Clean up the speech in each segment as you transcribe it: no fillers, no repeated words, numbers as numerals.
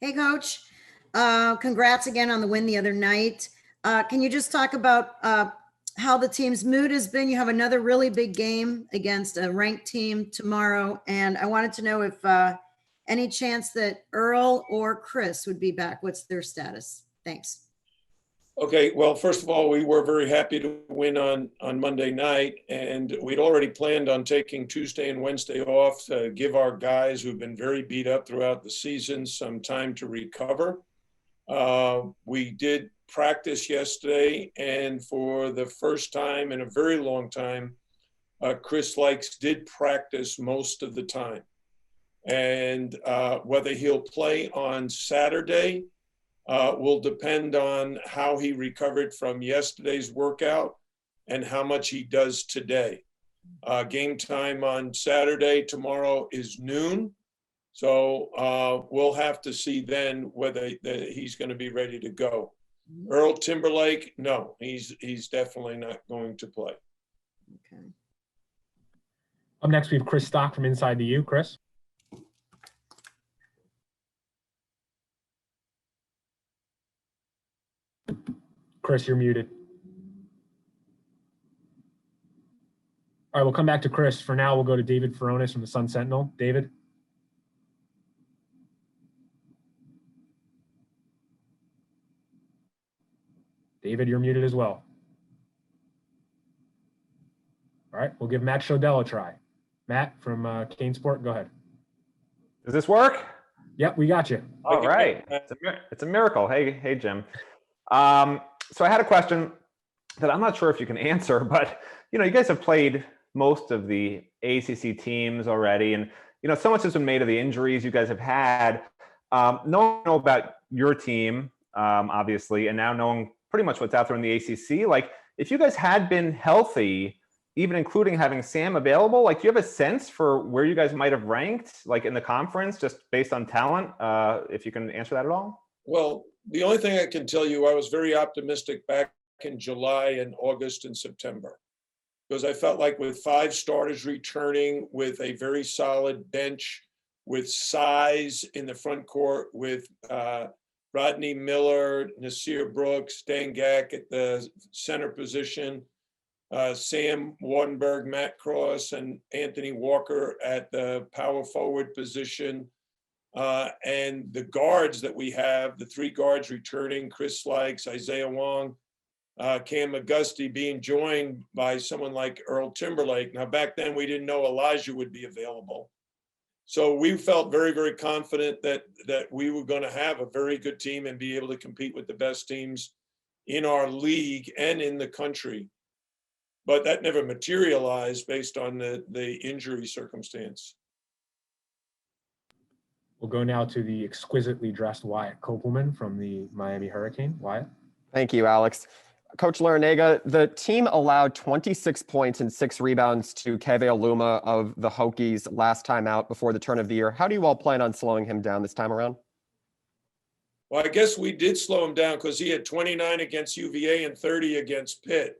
Hey, Coach. Congrats again on the win the other night. Can you just talk about how the team's mood has been? You have another really big game against a ranked team tomorrow, and I wanted to know if any chance that Earl or Chris would be back. What's their status? Thanks. Okay, well, first of all, we were very happy to win on Monday night, and we'd already planned on taking Tuesday and Wednesday off to give our guys who've been very beat up throughout the season some time to recover. We did practice yesterday, and for the first time in a very long time, Chris Likes did practice most of the time. And whether he'll play on Saturday will depend on how he recovered from yesterday's workout and how much he does today. Game time on Saturday tomorrow is noon. So we'll have to see then whether he's going to be ready to go. Earl Timberlake, no, he's definitely not going to play. Okay. Up next, we have Chris Stock from Inside the U. Chris. Chris, you're muted. All right, we'll come back to Chris. For now, we'll go to David Furones from the Sun Sentinel. David. David, you're muted as well. All right, we'll give Matt Shodell a try. Matt from Kane Sport, go ahead. Does this work? Yep, we got you. All right, it's a miracle. Hey, Jim. So I had a question that I'm not sure if you can answer, but you guys have played most of the ACC teams already, and so much has been made of the injuries you guys have had. Knowing about your team, obviously, and now knowing pretty much what's out there in the ACC, like if you guys had been healthy, even including having Sam available, like do you have a sense for where you guys might have ranked, like in the conference, just based on talent? If you can answer that at all. Well, the only thing I can tell you, I was very optimistic back in July and August and September, because I felt like with 5 starters returning, with a very solid bench, with size in the front court, with Rodney Miller, Nasir Brooks, Dan Gack at the center position, Sam Wardenberg, Matt Cross, and Anthony Walker at the power forward position. And the guards that we have, the 3 guards returning, Chris Likes, Isaiah Wong, Cam McGusty, being joined by someone like Earl Timberlake. Now, back then, we didn't know Elijah would be available. So we felt very, very confident that we were going to have a very good team and be able to compete with the best teams in our league and in the country. But that never materialized based on the injury circumstance. We'll go now to the exquisitely dressed Wyatt Kopelman from the Miami Hurricane. Wyatt. Thank you, Alex. Coach Larrañaga, the team allowed 26 points and 6 rebounds to Keve Aluma of the Hokies last time out before the turn of the year. How do you all plan on slowing him down this time around? Well, I guess we did slow him down because he had 29 against UVA and 30 against Pitt.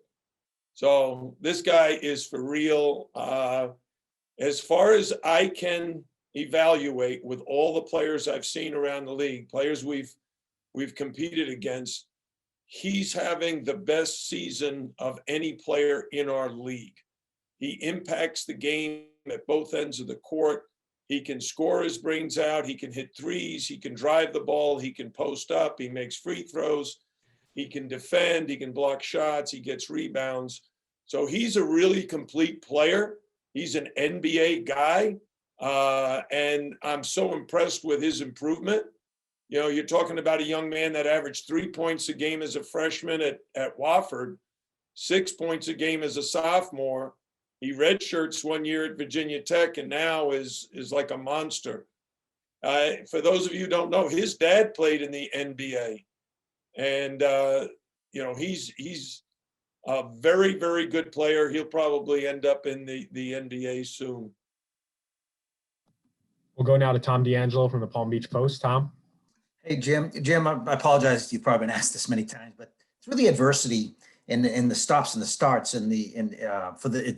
So this guy is for real. As far as I can evaluate with all the players I've seen around the league, players we've competed against, he's having the best season of any player in our league. He impacts the game at both ends of the court. He can score his brains out. He can hit threes. He can drive the ball. He can post up. He makes free throws. He can defend. He can block shots. He gets rebounds. So he's a really complete player. He's an NBA guy. And I'm so impressed with his improvement. You're talking about a young man that averaged 3 points a game as a freshman at Wofford, 6 points a game as a sophomore. He redshirts 1 year at Virginia Tech and now is like a monster. For those of you who don't know, his dad played in the NBA. And, he's a very, very good player. He'll probably end up in the NBA soon. We'll go now to Tom D'Angelo from the Palm Beach Post. Tom. Hey, Jim, I apologize. You've probably been asked this many times, but through the adversity and the stops and the starts and for the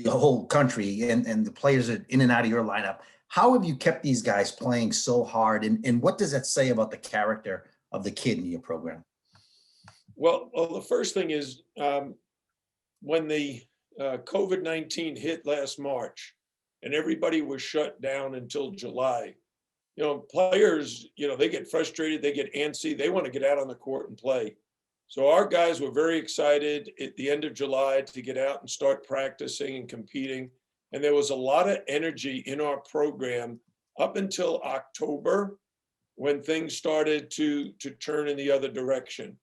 whole country and the players in and out of your lineup, How have you kept these guys playing so hard? And what does that say about the character of the kid in your program? Well, the first thing is when the COVID-19 hit last March and everybody was shut down until July, players, they get frustrated, they get antsy, they want to get out on the court and play. So our guys were very excited at the end of July to get out and start practicing and competing. And there was a lot of energy in our program up until October when things started to turn in the other direction.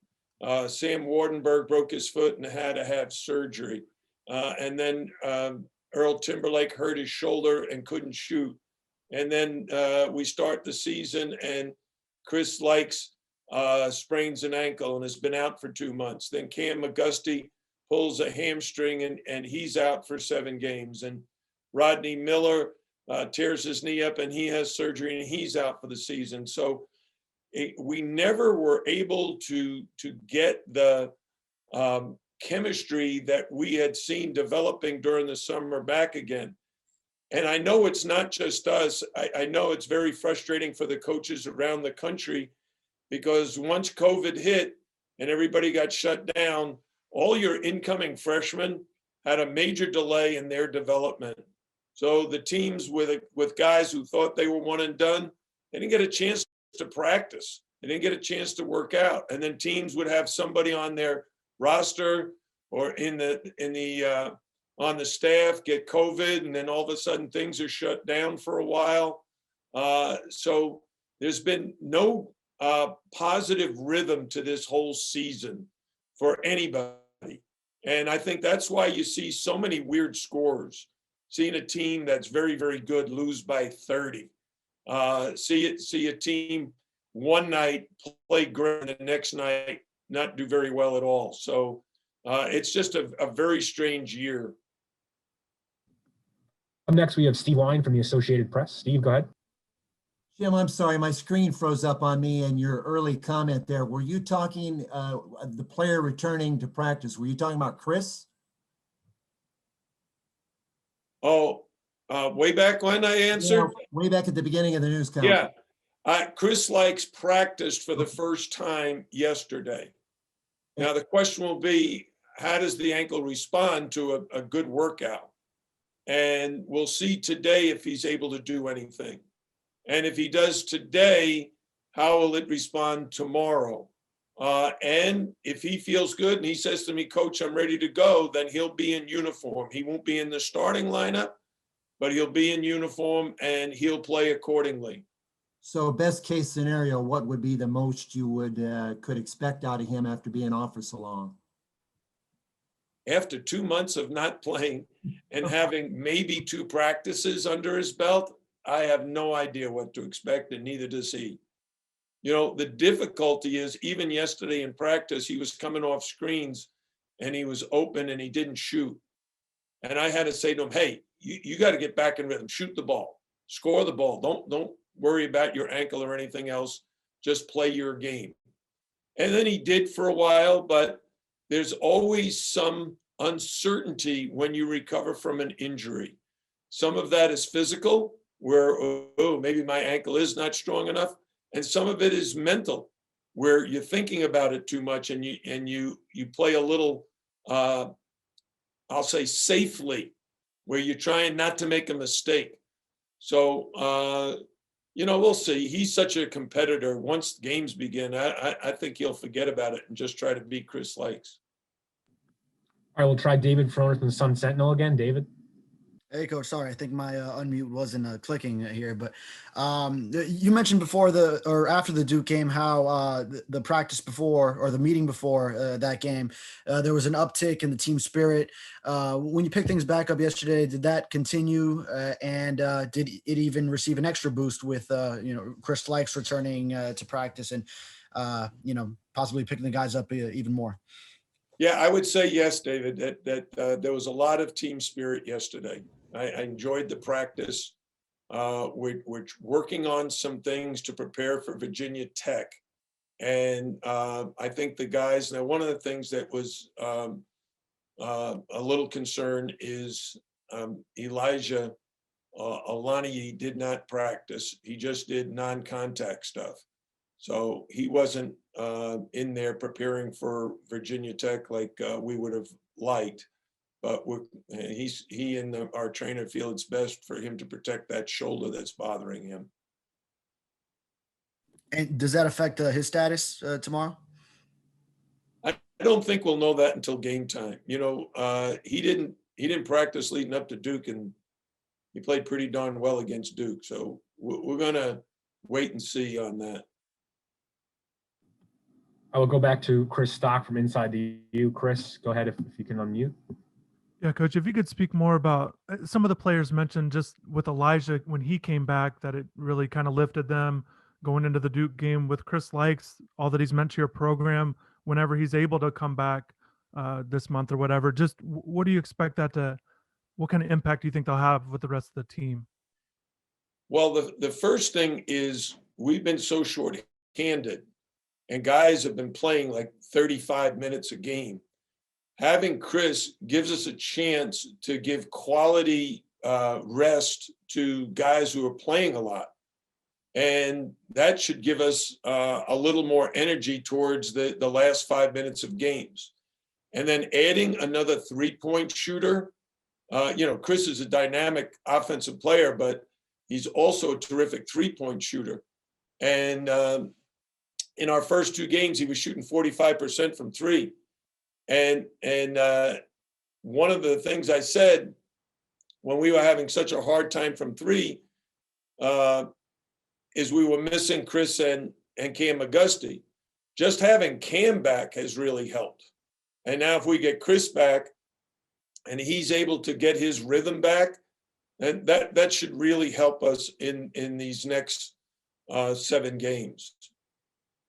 Sam Wardenberg broke his foot and had to have surgery. And then Earl Timberlake hurt his shoulder and couldn't shoot. And then we start the season and Chris Likes sprains an ankle and has been out for 2 months. Then Cam McGusty pulls a hamstring and he's out for 7 games. And Rodney Miller tears his knee up and he has surgery and he's out for the season. So we never were able to get the chemistry that we had seen developing during the summer back again. And I know it's not just us. I know it's very frustrating for the coaches around the country because once COVID hit and everybody got shut down, all your incoming freshmen had a major delay in their development. So the teams with guys who thought they were one and done, they didn't get a chance to practice. They didn't get a chance to work out. And then teams would have somebody on their roster or on the staff get COVID, and then all of a sudden things are shut down for a while. So there's been no positive rhythm to this whole season for anybody. And I think that's why you see so many weird scores. Seeing a team that's very, very good lose by 30. See a team one night play great and the next night not do very well at all. So it's just a very strange year. Up next, we have Steve Wine from the Associated Press. Steve, go ahead. Jim, I'm sorry, my screen froze up on me and your early comment there. Were you talking the player returning to practice? Were you talking about Chris? Oh, way back when I answered? Yeah, way back at the beginning of the news conference. Yeah, Chris Likes practiced for the first time yesterday. Now the question will be, how does the ankle respond to a good workout? And we'll see today if he's able to do anything. And if he does today, how will it respond tomorrow? And if he feels good and he says to me, Coach, I'm ready to go, then he'll be in uniform. He won't be in the starting lineup, but he'll be in uniform and he'll play accordingly. So best case scenario, what would be the most you would could expect out of him after being off for so long? After 2 months of not playing and having maybe 2 practices under his belt, I have no idea what to expect, and neither does he. The difficulty is even yesterday in practice, he was coming off screens and he was open and he didn't shoot. And I had to say to him, hey, you got to get back in rhythm, shoot the ball, score the ball. Don't worry about your ankle or anything else. Just play your game. And then he did for a while, but there's always some uncertainty when you recover from an injury. Some of that is physical, where, oh, maybe my ankle is not strong enough. And some of it is mental, where you're thinking about it too much and you play a little, I'll say safely, where you're trying not to make a mistake. So, we'll see. He's such a competitor. Once games begin, I think he'll forget about it and just try to beat Chris Likes. All right, we'll try David Froner from the Sun Sentinel again. David. Hey, Coach. Sorry, I think my unmute wasn't clicking here, but you mentioned before after the Duke game how the practice before or the meeting before that game, there was an uptick in the team spirit. When you picked things back up yesterday, did that continue? And did it even receive an extra boost with Chris Likes returning to practice and possibly picking the guys up even more? Yeah, I would say yes, David, that there was a lot of team spirit yesterday. I enjoyed the practice. We're working on some things to prepare for Virginia Tech. And I think the guys, now one of the things that was a little concern is Elijah Alani did not practice. He just did non-contact stuff. So he wasn't in there preparing for Virginia Tech like we would have liked. But he and our trainer feel it's best for him to protect that shoulder that's bothering him. And does that affect his status tomorrow? I don't think we'll know that until game time. You know, he didn't practice leading up to Duke, and he played pretty darn well against Duke. So we're gonna wait and see on that. I will go back to Chris Stock from Inside the U. Chris, go ahead if you can unmute. Yeah, Coach, if you could speak more about some of the players mentioned just with Elijah when he came back, that it really kind of lifted them going into the Duke game. With Chris Likes, all that he's meant to your program whenever he's able to come back this month or whatever. Just what do you expect what kind of impact do you think they'll have with the rest of the team? Well, the first thing is we've been so short-handed, and guys have been playing like 35 minutes a game. Having Chris gives us a chance to give quality rest to guys who are playing a lot. And that should give us a little more energy towards the last 5 minutes of games. And then adding another three-point shooter. You know, Chris is a dynamic offensive player, but he's also a terrific three-point shooter. And in our first two games, he was shooting 45% from three. And one of the things I said when we were having such a hard time from three is we were missing Chris and Cam Auguste. Just having Cam back has really helped. And now if we get Chris back and he's able to get his rhythm back, and that should really help us in these next 7 games.